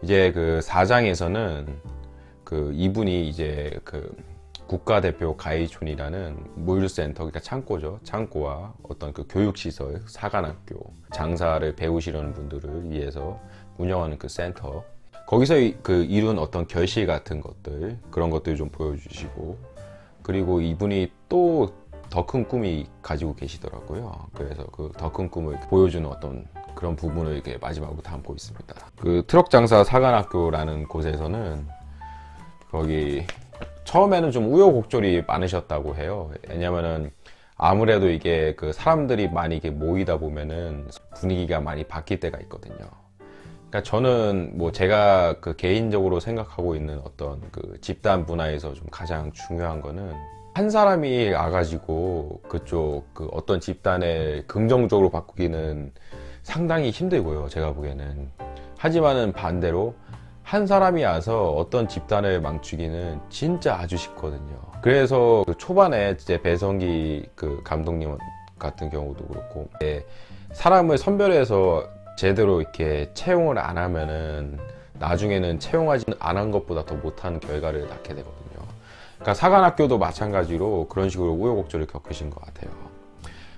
이제 그 4장에서는 그 이분이 이제 그 국가대표 가이촌이라는 물류센터, 그러니까 창고죠. 창고와 어떤 그 교육시설, 사관학교, 장사를 배우시려는 분들을 위해서 운영하는 그 센터, 거기서 그 이룬 어떤 결실 같은 것들, 그런 것들 좀 보여주시고, 그리고 이분이 또 더 큰 꿈이 가지고 계시더라고요. 그래서 그 더 큰 꿈을 보여주는 어떤 그런 부분을 이렇게 마지막으로 담고 있습니다. 그 트럭 장사 사관학교라는 곳에서는 거기 처음에는 좀 우여곡절이 많으셨다고 해요. 왜냐면은 아무래도 이게 그 사람들이 많이 이렇게 모이다 보면은 분위기가 많이 바뀔 때가 있거든요. 그러니까 저는 뭐 제가 그 개인적으로 생각하고 있는 어떤 그 집단 문화에서 좀 가장 중요한 거는 한 사람이 와가지고 그쪽 그 어떤 집단을 긍정적으로 바꾸기는 상당히 힘들고요, 제가 보기에는. 하지만은 반대로 한 사람이 와서 어떤 집단을 망치기는 진짜 아주 쉽거든요. 그래서 그 초반에 이제 배성기 그 감독님 같은 경우도 그렇고, 사람을 선별해서 제대로 이렇게 채용을 안 하면은 나중에는 채용하지 안 한 것보다 더 못한 결과를 낳게 되거든요. 그러니까 사관학교도 마찬가지로 그런 식으로 우여곡절을 겪으신 것 같아요.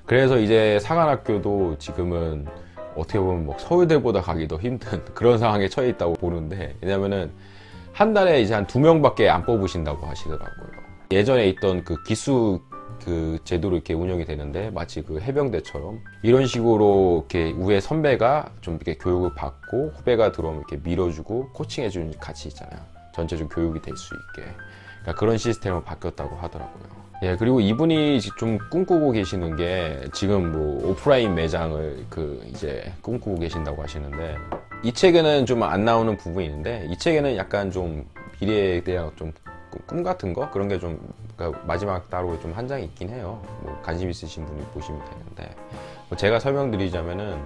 그래서 이제 사관학교도 지금은 어떻게 보면 뭐 서울대보다 가기도 힘든 그런 상황에 처해 있다고 보는데, 왜냐면은 한 달에 이제 한 2명밖에 안 뽑으신다고 하시더라고요. 예전에 있던 그 기수 그 제도로 이렇게 운영이 되는데, 마치 그 해병대처럼 이런 식으로 이렇게 위에 선배가 좀 이렇게 교육을 받고 후배가 들어오면 이렇게 밀어주고 코칭해주는 가치 있잖아요. 전체적으로 교육이 될 수 있게. 그러니까 그런 시스템으로 바뀌었다고 하더라고요. 예, 그리고 이분이 좀 꿈꾸고 계시는 게, 지금 뭐 오프라인 매장을 그 이제 꿈꾸고 계신다고 하시는데, 이 책에는 좀 안 나오는 부분이 있는데, 이 책에는 약간 좀 미래에 대한 좀 꿈 같은 거, 그런 게 좀 그러니까 마지막 따로 좀 한 장이 있긴 해요. 뭐 관심 있으신 분이 보시면 되는데, 뭐 제가 설명드리자면은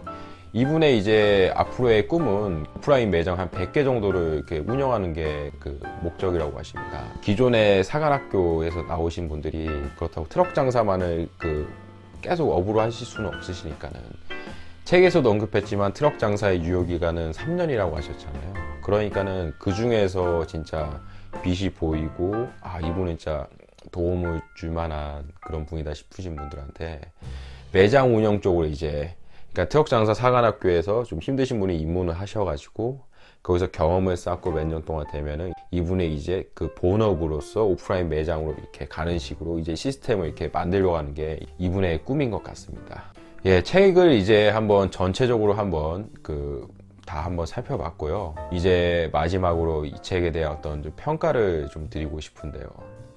이분의 이제 앞으로의 꿈은 오프라인 매장 한 100개 정도를 이렇게 운영하는 게 그 목적이라고 하십니다. 기존의 사관학교에서 나오신 분들이 그렇다고 트럭 장사만을 그 계속 업으로 하실 수는 없으시니까는, 책에서도 언급했지만 트럭 장사의 유효기간은 3년이라고 하셨잖아요. 그러니까는 그 중에서 진짜 빛이 보이고, 아, 이분은 진짜 도움을 줄 만한 그런 분이다 싶으신 분들한테 매장 운영 쪽으로 이제, 그러니까 트럭 장사 사관학교에서 좀 힘드신 분이 입문을 하셔가지고 거기서 경험을 쌓고 몇 년 동안 되면은 이분의 이제 그 본업으로서 오프라인 매장으로 이렇게 가는 식으로 이제 시스템을 이렇게 만들려고 하는 게 이분의 꿈인 것 같습니다. 예, 책을 이제 한번 전체적으로 한번 다 한번 살펴봤고요. 이제 마지막으로 이 책에 대한 어떤 좀 평가를 좀 드리고 싶은데요.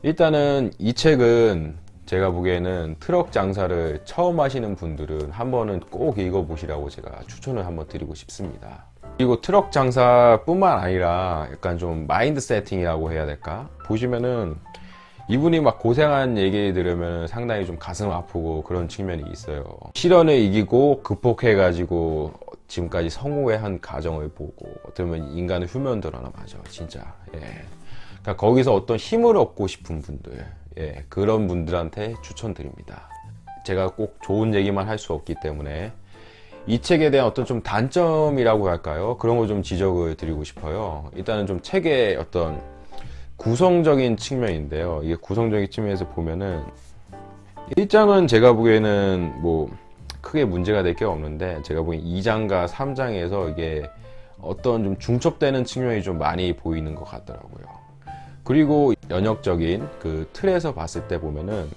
일단은 이 책은 제가 보기에는 트럭 장사를 처음 하시는 분들은 한 번은 꼭 읽어보시라고 제가 추천을 한번 드리고 싶습니다. 그리고 트럭 장사뿐만 아니라 약간 좀 마인드 세팅이라고 해야 될까? 보시면은 이분이 막 고생한 얘기 들으면 상당히 좀 가슴 아프고 그런 측면이 있어요. 시련을 이기고 극복해가지고 지금까지 성공의 한 과정을 보고, 어떻게 보면 인간은 휴면도라나 맞아, 진짜. 예. 그러니까 거기서 어떤 힘을 얻고 싶은 분들, 예, 그런 분들한테 추천드립니다. 제가 꼭 좋은 얘기만 할 수 없기 때문에 이 책에 대한 어떤 좀 단점이라고 할까요? 그런 걸 좀 지적을 드리고 싶어요. 일단은 좀 책의 어떤 구성적인 측면인데요. 이게 구성적인 측면에서 보면은 1장은 제가 보기에는 뭐 크게 문제가 될 게 없는데, 제가 보기엔 2장과 3장에서 이게 어떤 좀 중첩되는 측면이 좀 많이 보이는 것 같더라고요. 그리고 연역적인 그 틀에서 봤을 때 보면은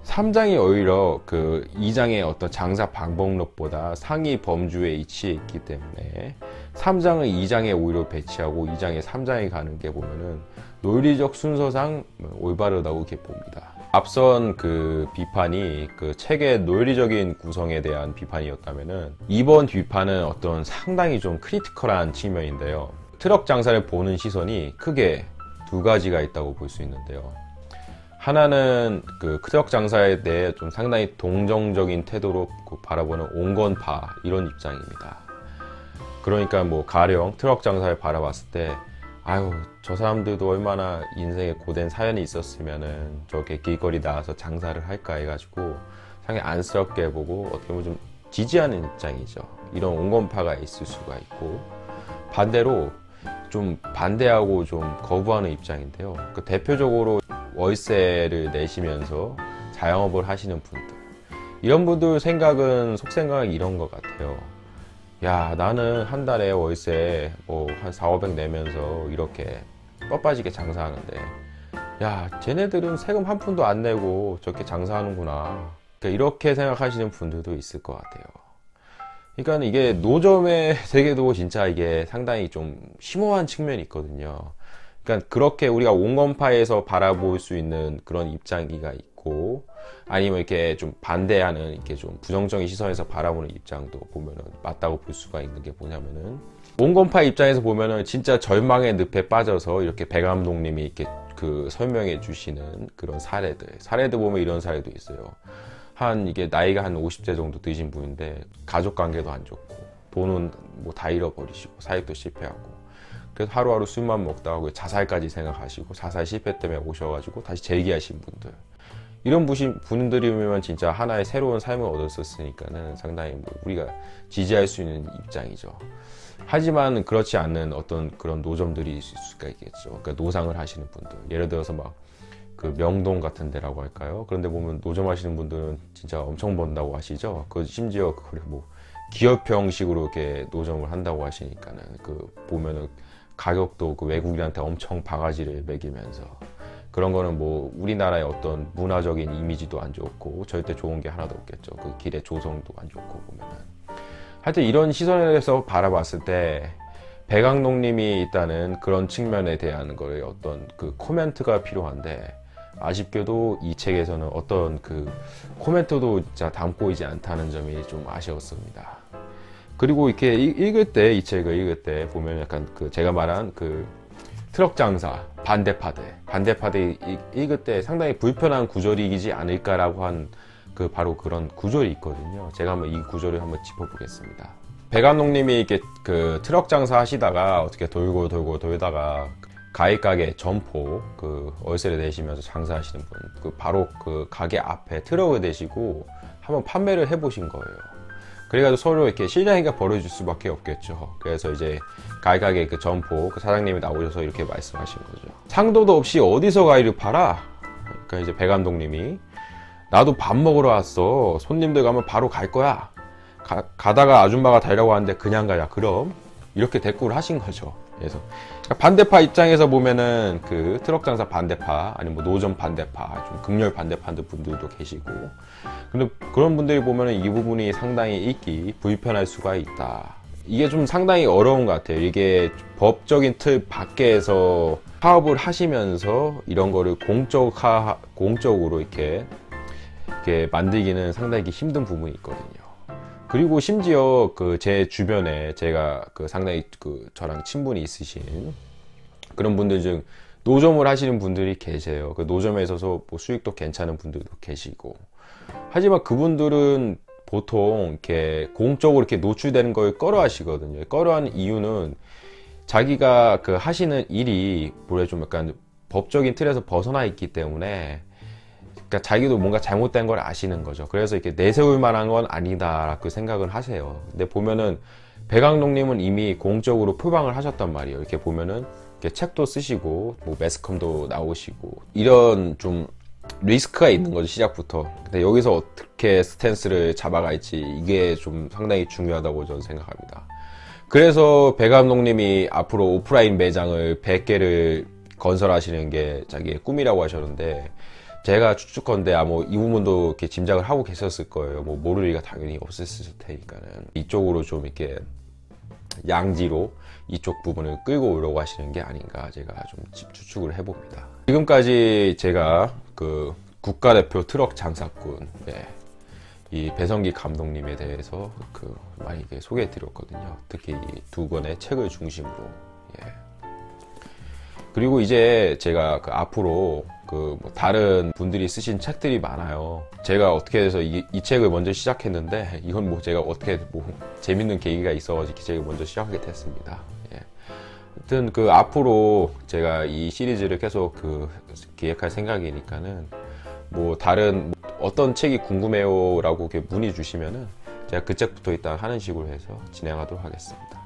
3장이 오히려 그 2장의 어떤 장사 방법론보다 상위 범주에 위치해 있기 때문에 3장을 2장에 오히려 배치하고 2장에 3장에 가는 게 보면은 논리적 순서상 올바르다고 이렇게 봅니다. 앞선 그 비판이 그 책의 논리적인 구성에 대한 비판이었다면은, 이번 비판은 어떤 상당히 좀 크리티컬한 측면인데요. 트럭 장사를 보는 시선이 크게 두 가지가 있다고 볼 수 있는데요. 하나는 그 트럭 장사에 대해 좀 상당히 동정적인 태도로 바라보는 온건파, 이런 입장입니다. 그러니까 뭐 가령 트럭 장사를 바라봤을 때, 아유, 저 사람들도 얼마나 인생에 고된 사연이 있었으면은 저렇게 길거리 나와서 장사를 할까 해가지고 상당히 안쓰럽게 보고 어떻게 보면 좀 지지하는 입장이죠. 이런 온건파가 있을 수가 있고, 반대로 좀 반대하고 좀 거부하는 입장인데요. 그 대표적으로 월세를 내시면서 자영업을 하시는 분들, 이런 분들 생각은 속생각이 이런 것 같아요. 야, 나는 한 달에 월세 뭐 한 4,500 내면서 이렇게 뻗빠지게 장사하는데, 야, 쟤네들은 세금 한 푼도 안 내고 저렇게 장사하는구나. 그러니까 이렇게 생각하시는 분들도 있을 것 같아요. 그러니까 이게 노점의 세계도 진짜 이게 상당히 좀 심오한 측면이 있거든요. 그러니까 그렇게 우리가 온건파에서 바라볼 수 있는 그런 입장이가 있고, 아니면 이렇게 좀 반대하는 이렇게 좀 부정적인 시선에서 바라보는 입장도 보면은 맞다고 볼 수가 있는 게 뭐냐면은, 온건파 입장에서 보면은 진짜 절망의 늪에 빠져서 이렇게 배 감독님이 이렇게 그 설명해 주시는 그런 사례들 보면 이런 사례도 있어요. 이게 나이가 한 50대 정도 되신 분인데 가족 관계도 안 좋고 돈은 뭐 다 잃어버리시고 사익도 실패하고, 그래서 하루하루 술만 먹다 하고 자살까지 생각하시고 자살 실패 때문에 오셔가지고 다시 재기하신 분들, 이런 분들이면 진짜 하나의 새로운 삶을 얻었었으니까는 상당히 뭐 우리가 지지할 수 있는 입장이죠. 하지만 그렇지 않은 어떤 그런 노점들이 있을 수가 있겠죠. 그러니까 노상을 하시는 분들, 예를 들어서 막 그 명동 같은 데라고 할까요? 그런데 보면 노점 하시는 분들은 진짜 엄청 번다고 하시죠. 그 심지어 그걸 뭐 기업 형식으로 이렇게 노점을 한다고 하시니까는 그 보면은 가격도 그 외국인한테 엄청 바가지를 매기면서, 그런 거는 뭐 우리나라의 어떤 문화적인 이미지도 안 좋고 절대 좋은 게 하나도 없겠죠. 그 길의 조성도 안 좋고 보면은. 하여튼 이런 시선에서 바라봤을 때 배강록님이 있다는 그런 측면에 대한 거에 어떤 그 코멘트가 필요한데, 아쉽게도 이 책에서는 어떤 그 코멘트도 진짜 담고 있지 않다는 점이 좀 아쉬웠습니다. 그리고 이렇게 읽을 때, 이 책을 읽을 때 보면 약간 그 제가 말한 그 트럭 장사 반대파대 읽을 때 상당히 불편한 구절이지 않을까라고 한 그 바로 그런 구절이 있거든요. 제가 한번 이 구절을 한번 짚어보겠습니다. 배감독님이 이렇게 그 트럭 장사 하시다가 어떻게 돌다가 가위 가게 점포 그 월세를 내시면서 장사하시는 분, 그 바로 그 가게 앞에 트럭을 대시고 한번 판매를 해보신 거예요. 그래가지고 서로 이렇게 실랑이가 벌어질 수밖에 없겠죠. 그래서 이제 가위 가게 그 점포 그 사장님이 나오셔서 이렇게 말씀하신 거죠. 상도도 없이 어디서 가위를 팔아? 그러니까 이제 배 감독님이, 나도 밥 먹으러 왔어. 손님들 가면 바로 갈 거야. 가다가 아줌마가 달라고 하는데 그냥 가야. 그럼 이렇게 대꾸를 하신 거죠. 그래서 반대파 입장에서 보면은 그 트럭 장사 반대파, 아니면 뭐 노점 반대파, 좀 극렬 반대파 분들도 계시고, 근데 그런 분들이 보면은 이 부분이 상당히 읽기 불편할 수가 있다. 이게 좀 상당히 어려운 것 같아요. 이게 법적인 틀 밖에서 사업을 하시면서 이런 거를 공적으로 이렇게 만들기는 상당히 힘든 부분이 있거든요. 그리고 심지어 그 제 주변에 제가 그 상당히 그 저랑 친분이 있으신 그런 분들 중 노점을 하시는 분들이 계세요. 그 노점에 있어서 뭐 수익도 괜찮은 분들도 계시고, 하지만 그분들은 보통 이렇게 공적으로 이렇게 노출되는 걸 꺼려 하시거든요. 꺼려 하는 이유는 자기가 그 하시는 일이 뭐래 좀 약간 법적인 틀에서 벗어나 있기 때문에, 그러니까 자기도 뭔가 잘못된 걸 아시는 거죠. 그래서 이렇게 내세울 만한 건 아니다라고 생각을 하세요. 근데 보면은 배강록님은 이미 공적으로 표방을 하셨단 말이에요. 이렇게 보면은 이렇게 책도 쓰시고 뭐 매스컴도 나오시고, 이런 좀 리스크가 있는 거죠, 시작부터. 근데 여기서 어떻게 스탠스를 잡아갈지, 이게 좀 상당히 중요하다고 저는 생각합니다. 그래서 배 감독님이 앞으로 오프라인 매장을 100개를 건설하시는 게 자기의 꿈이라고 하셨는데, 제가 추측컨대 아마 이 부분도 이렇게 짐작을 하고 계셨을 거예요. 뭐 모를 리가 당연히 없었을 테니까는 이쪽으로 좀 이렇게 양지로 이쪽 부분을 끌고 오려고 하시는 게 아닌가, 제가 좀 추측을 해봅니다. 지금까지 제가 그 국가대표 트럭 장사꾼, 이 배성기 감독님에 대해서 그 많이 소개해 드렸거든요. 특히 이 두 권의 책을 중심으로. 그리고 이제 제가 그 앞으로 그 뭐 다른 분들이 쓰신 책들이 많아요. 제가 어떻게 해서 이 책을 먼저 시작했는데, 이건 뭐 제가 어떻게 뭐 재밌는 계기가 있어가지고 책을 먼저 시작하게 됐습니다. 하여튼 그 앞으로 제가 이 시리즈를 계속 그 기획할 생각이니까는, 뭐 다른 어떤 책이 궁금해요 라고 이렇게 문의 주시면은 제가 그 책부터 일단 하는 식으로 해서 진행하도록 하겠습니다.